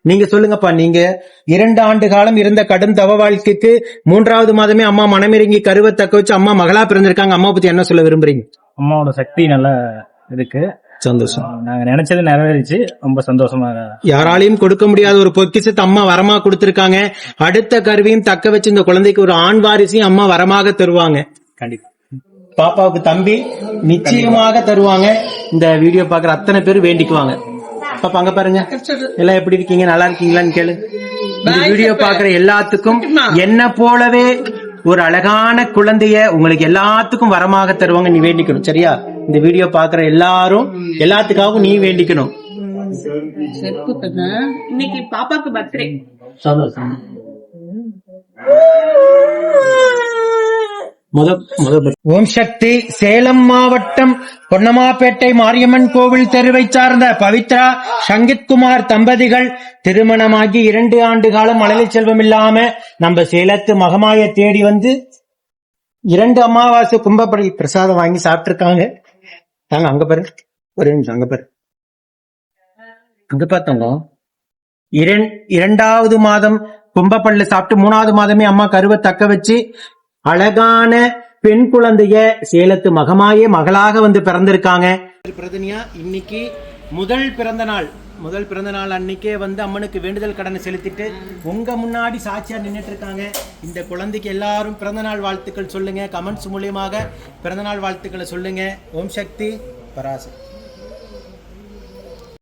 நீங்க சொல்லுங்கப்பா. நீங்க 2 ஆண்டு காலம் இருந்த கடும் தவ வாழ்க்கைக்கு 3வது மாதமே அம்மா மனமிறங்கி கருவை தக்க வச்சு அம்மா மகளா பிறந்திருக்காங்க. அம்மா பத்தி என்ன சொல்ல விரும்புறீங்க? அம்மாவோட சக்தி நல்லா இருக்கு. சந்தோஷம். நாங்க நினைச்சது நிறைவேறிச்சு. ரொம்ப சந்தோஷமா. யாராலையும் கொடுக்க முடியாத ஒரு பொக்கிஷத்தை அம்மா வரமா கொடுத்திருக்காங்க. அடுத்த கருவையும் தக்க வச்சு இந்த குழந்தைக்கு ஒரு ஆண் வாரிசையும் அம்மா வரமாக தருவாங்க. கண்டிப்பா பாப்பாவுக்கு தம்பி நிச்சயமாக தருவாங்க. இந்த வீடியோ பாக்குற அத்தனை பேர் வேண்டிக்குவாங்க. பாப்பா அங்க பாருங்க, எல்லாம் எப்படி இருக்கீங்க, நல்லா இருக்கீங்களான்னு கேளு. இந்த வீடியோ பாக்குற எல்லாத்துக்கும் என்ன போலவே ஒரு அழகான குழந்தைய உங்களுக்கு எல்லாத்துக்கும் வரமாக தருவாங்க. நீ வேண்டிக்கணும், சரியா? இந்த வீடியோ பாக்குற எல்லாத்துக்காகவும் நீ வேண்டிக்கணும். இன்னைக்கு பாப்பாக்கு பர்த்டே. ஓம் சக்தி. சேலம் மாவட்டம் பொன்னமாப்பேட்டை மாரியம்மன் கோவில் தெருவை சார்ந்த பவித்ரா சங்கீத்குமார் தம்பதிகள் திருமணமாகி 2 ஆண்டு காலம் மழலை செல்வம் இல்லாம நம்ம சேலத்து மகமாய தேடி வந்து 2 அமாவாசை கும்பப்படி பிரசாதம் வாங்கி சாப்பிட்டு இருக்காங்க. அங்க பாரு, ஒரு நிமிஷம் அங்க பாரு, அங்க பார்த்தோங்க. 2வது மாதம் கும்பப்பள்ளி சாப்பிட்டு 3வது மாதமே அம்மா கருவை தக்க வச்சு அழகான பெண் குழந்தைய சேலத்து மகமாயே மகளாக வந்து பிறந்திருக்காங்க. பிரதனியா இன்னைக்கு முதல் பிறந்த நாள் அன்னைக்கே வந்து அம்மனுக்கு வேண்டுதல் கடனை செலுத்திட்டு உங்க முன்னாடி சாட்சியா நின்றுட்டு இருக்காங்க. இந்த குழந்தைக்கு எல்லாரும் பிறந்தநாள் வாழ்த்துக்கள் சொல்லுங்க. கமெண்ட்ஸ் மூலியமாக பிறந்தநாள் வாழ்த்துக்களை சொல்லுங்க. ஓம் சக்தி பராசக்தி.